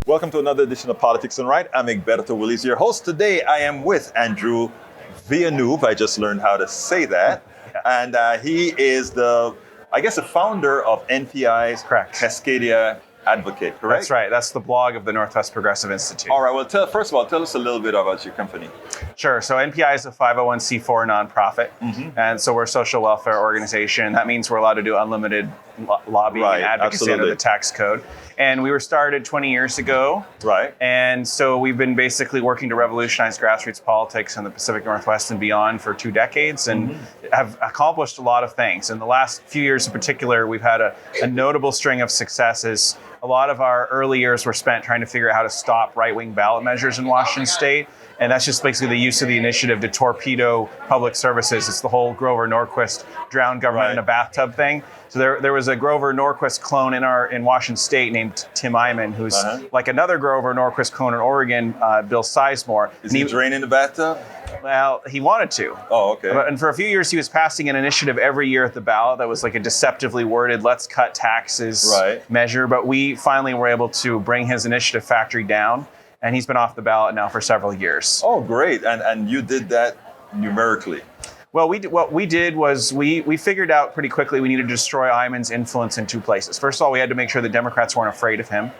Welcome to another edition of Politics and Right. I'm Egberto Willies, your host. Today I am with Andrew Villeneuve. I just learned how to say that. And he is the founder of NPI's Cascadia Advocate, correct? That's right. That's the blog of the Northwest Progressive Institute. All right. Well, first of all, tell us a little bit about your company. Sure. So NPI is a 501c4 nonprofit. And so we're a social welfare organization. That means we're allowed to do unlimited lobbying and advocacy under the tax code. And we were started 20 years ago. Right. And so we've been basically working to revolutionize grassroots politics in the Pacific Northwest and beyond for 2 decades and have accomplished a lot of things. In the last few years in particular, we've had a notable string of successes. A lot of our early years were spent trying to figure out how to stop right-wing ballot measures in Washington state. And that's just basically the use of the initiative to torpedo public services. It's the whole Grover Norquist drown government in a bathtub thing. So there was a Grover Norquist clone in Washington state named Tim Eyman, who's like another Grover Norquist clone in Oregon, Bill Sizemore. Is he draining the bathtub? Well, he wanted to. Oh, okay. And for a few years, he was passing an initiative every year at the ballot that was like a deceptively worded, let's cut taxes measure. But we finally were able to bring his initiative factory down. And he's been off the ballot now for several years. Oh, great. And you did that numerically. Well, what we did was we figured out pretty quickly we needed to destroy Eyman's influence in 2 places. First of all, we had to make sure the Democrats weren't afraid of him.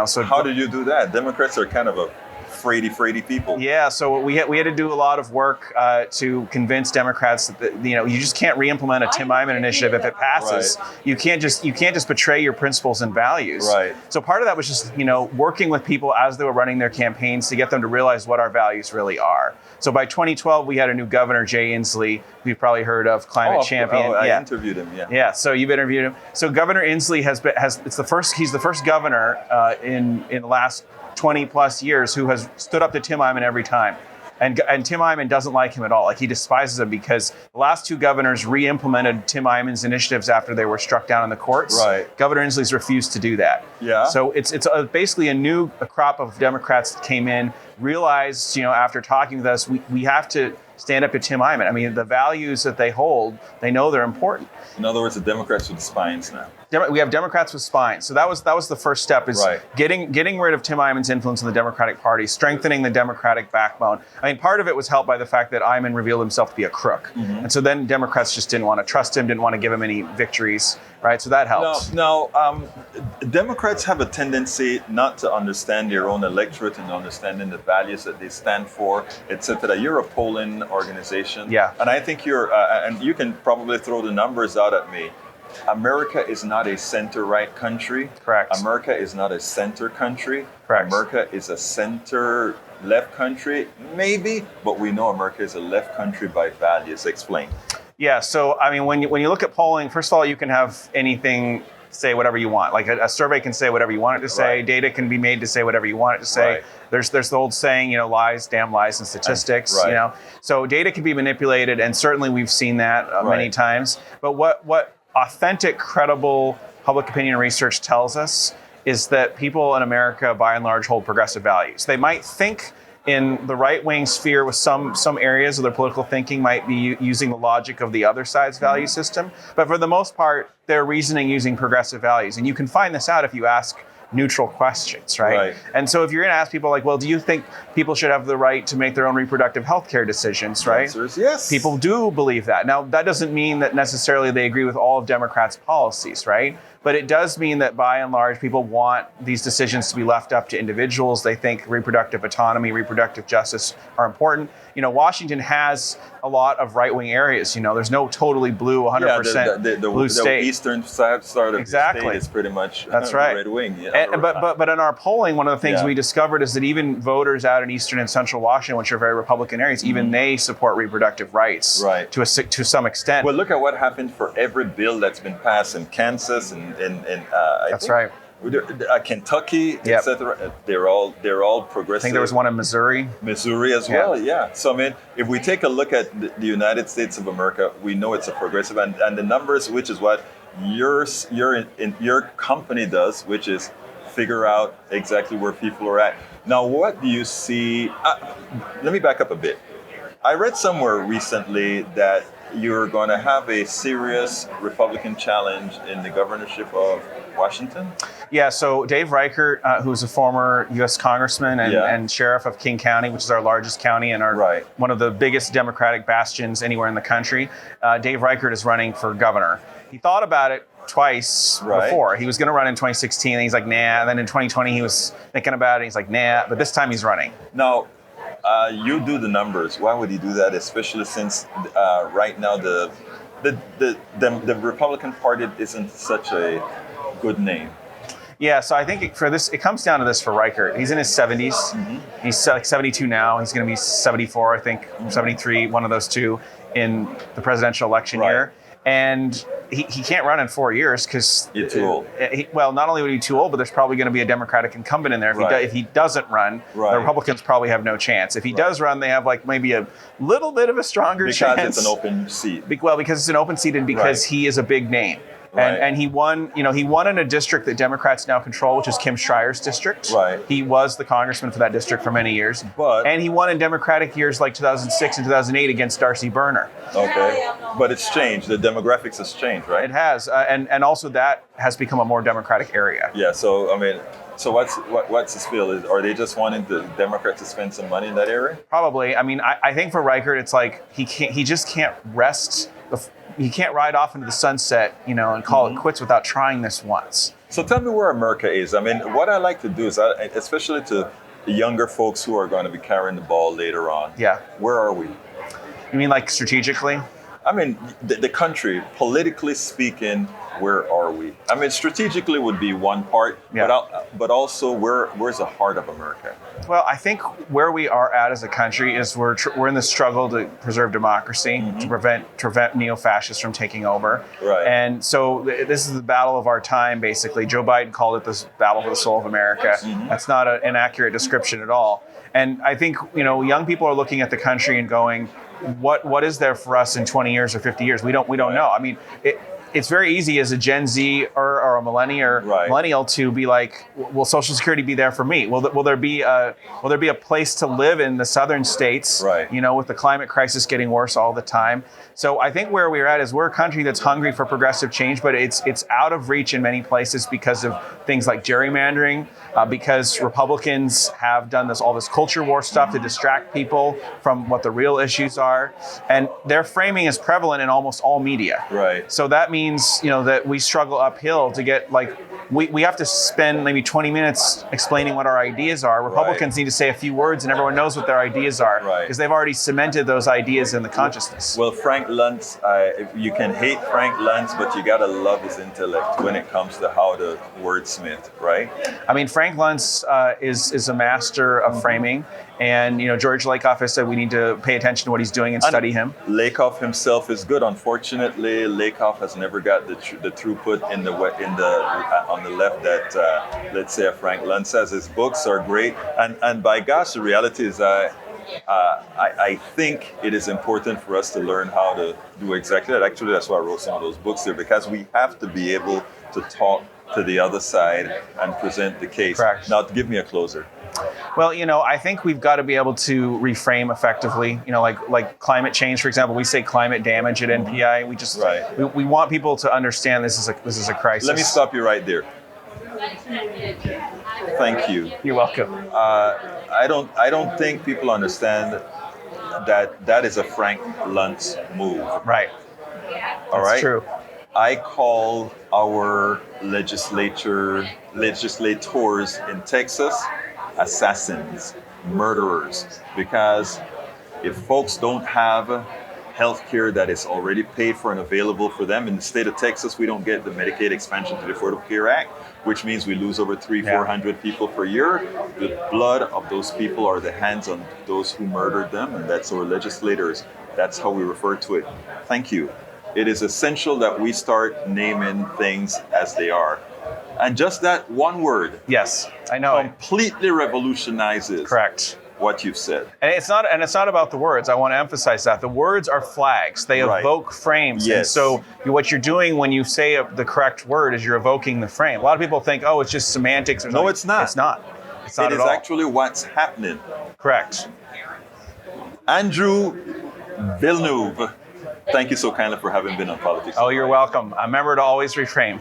So how did you do that? Democrats are kind of a fraidy people. Yeah, so we had to do a lot of work to convince Democrats that you just can't re-implement a Tim Eyman initiative if it passes. You can't just betray your principles and values. Right. So part of that was just working with people as they were running their campaigns to get them to realize what our values really are. So by 2012, we had a new governor, Jay Inslee, who you've probably heard of, climate champion. I interviewed him. Yeah. So you've interviewed him. So Governor Inslee he's the first governor in the last 20 plus years who has stood up to Tim Eyman every time. And Tim Eyman doesn't like him at all. Like, he despises him because the last 2 governors re-implemented Tim Eyman's initiatives after they were struck down in the courts. Right. Governor Inslee's refused to do that. Yeah. So it's basically a crop of Democrats that came in, realized, after talking with us, we have to stand up to Tim Eyman. I mean, the values that they hold, they know they're important. In other words, the Democrats with spines now. We have Democrats with spines. So that was the first step, is getting rid of Tim Eyman's influence in the Democratic Party, strengthening the Democratic backbone. I mean, part of it was helped by the fact that Eyman revealed himself to be a crook. And so then Democrats just didn't want to trust him, didn't want to give him any victories, right? So that helped. No, Democrats have a tendency not to understand their own electorate and understanding the values that they stand for, etc. You're a polling organization. Yeah. And I think and you can probably throw the numbers out at me. America is not a center-right country. Correct. America is not a center country. Correct. America is a center-left country, maybe, but we know America is a left country by values. Explain. Yeah, so I mean, when you look at polling, first of all, you can have anything say whatever you want. Like a survey can say whatever you want it to say. Data can be made to say whatever you want it to say. There's the old saying, lies, damn lies, and statistics. So data can be manipulated, and certainly we've seen that many times. But what authentic, credible public opinion research tells us is that people in America, by and large, hold progressive values. They might think in the right-wing sphere with some areas of their political thinking might be using the logic of the other side's value system. But for the most part, they're reasoning using progressive values. And you can find this out if you ask neutral questions, right? And so if you're going to ask people like, well, do you think people should have the right to make their own reproductive health care decisions, right? The answer is yes. People do believe that. Now, that doesn't mean that necessarily they agree with all of Democrats' policies, right? But it does mean that by and large, people want these decisions to be left up to individuals. They think reproductive autonomy, reproductive justice are important. Washington has a lot of right-wing areas. There's no totally blue, 100% blue state. The eastern side of the state is pretty much red wing. But in our polling, one of the things we discovered is that even voters out in eastern and central Washington, which are very Republican areas, even they support reproductive rights to some extent. Well, look at what happened for every bill that's been passed in Kansas and Kentucky, etc. They're all progressive. I think there was one in Missouri as well. Yeah. So I mean, if we take a look at the United States of America, we know it's a progressive, and the numbers, which is what your company does, which is figure out exactly where people are at. Now, what do you see? Let me back up a bit. I read somewhere recently that you're going to have a serious Republican challenge in the governorship of Washington? Yeah, so Dave Reichert, who's a former U.S. congressman and sheriff of King County, which is our largest county and one of the biggest Democratic bastions anywhere in the country, Dave Reichert is running for governor. He thought about it twice before. He was going to run in 2016, and he's like, nah. And then in 2020, he was thinking about it, and he's like, nah. But this time he's running. Now, you do the numbers. Why would he do that? Especially since right now the Republican Party isn't such a good name. Yeah, so I think it comes down to this for Reichert. He's in his 70s. Mm-hmm. He's like 72 now. He's going to be 74, I think, 73, one of those two in the presidential election year. And he can't run in 4 years because you're too old. Not only would he be too old, but there's probably going to be a Democratic incumbent in there. If he doesn't run, the Republicans probably have no chance. If he does run, they have like maybe a little bit of a stronger chance. Because it's an open seat. Well, because it's an open seat and because he is a big name. And he won, he won in a district that Democrats now control, which is Kim Schreier's district. Right. He was the congressman for that district for many years. And he won in Democratic years like 2006 and 2008 against Darcy Berner. Okay. But it's changed. The demographics has changed, right? It has. And also that has become a more Democratic area. Yeah. So, so what's his feel? Are they just wanting the Democrats to spend some money in that area? Probably. I think for Reichert, it's like he just can't rest. He can't ride off into the sunset, and call it quits without trying this once. So tell me where America is. What I like to do is, especially to the younger folks who are going to be carrying the ball later on. Yeah. Where are we? You mean like strategically? The country, politically speaking, where are we? Strategically would be one part, but also where's the heart of America? Well, I think where we are at as a country is we're in the struggle to preserve democracy, to prevent neo-fascists from taking over. Right. And so this is the battle of our time, basically. Joe Biden called it this battle for the soul of America. Mm-hmm. That's not an accurate description at all. And I think, young people are looking at the country and going, what is there for us in 20 years or 50 years? We don't know. It's very easy as a Gen Z or a millennial to be like, will Social Security be there for me? Will there be a place to live in the southern states? Right. With the climate crisis getting worse all the time. So I think where we're at is we're a country that's hungry for progressive change, but it's out of reach in many places because of things like gerrymandering, because Republicans have done all this culture war stuff to distract people from what the real issues are, and their framing is prevalent in almost all media. Right. So that means that we struggle uphill to get we have to spend maybe 20 minutes explaining what our ideas are. Republicans need to say a few words and everyone knows what their ideas are because they've already cemented those ideas in the consciousness. Well, Frank Luntz, you can hate Frank Luntz, but you gotta love his intellect when it comes to how to wordsmith, right? Frank Luntz is a master of framing. And, George Lakoff has said we need to pay attention to what he's doing and study him. Lakoff himself is good. Unfortunately, Lakoff has never got the throughput on the left that, let's say, Frank Luntz has. His books are great. And by gosh, the reality is I think it is important for us to learn how to do exactly that. Actually, that's why I wrote some of those books there, because we have to be able to talk to the other side and present the case. Correct. Now, give me a closer. Well, I think we've got to be able to reframe effectively. Like climate change, for example, we say climate damage at NPI. We want people to understand this is a crisis. Let me stop you right there. Thank you. You're welcome. I don't think people understand that is a Frank Luntz move. Right. All right. That's true. I call our legislators in Texas assassins, murderers, because if folks don't have health care that is already paid for and available for them, in the state of Texas, we don't get the Medicaid expansion to the Affordable Care Act, which means we lose over 400 people per year. The blood of those people are the hands on those who murdered them, and that's our legislators. That's how we refer to it. Thank you. It is essential that we start naming things as they are. And just that one word, yes, I know, completely revolutionizes what you've said. And it's not about the words. I want to emphasize that the words are flags. They evoke frames. Yes. And so what you're doing when you say the correct word is you're evoking the frame. A lot of people think, oh, it's just semantics or something. No, it's not. It's not. It's not at all. It is actually what's happening. Correct. Andrew Villeneuve, thank you so kindly for having been on Politics. Oh, you're welcome. Remember to always reframe.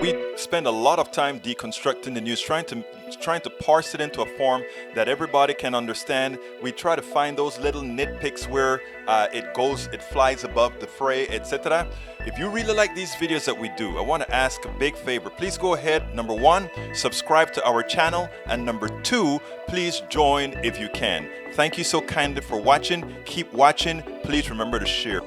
We spend a lot of time deconstructing the news, trying to parse it into a form that everybody can understand. We try to find those little nitpicks where it flies above the fray, etc. If you really like these videos that we do, I want to ask a big favor. Please go ahead, number 1, subscribe to our channel, and number 2, please join if you can. Thank you so kindly for watching. Keep watching. Please remember to share.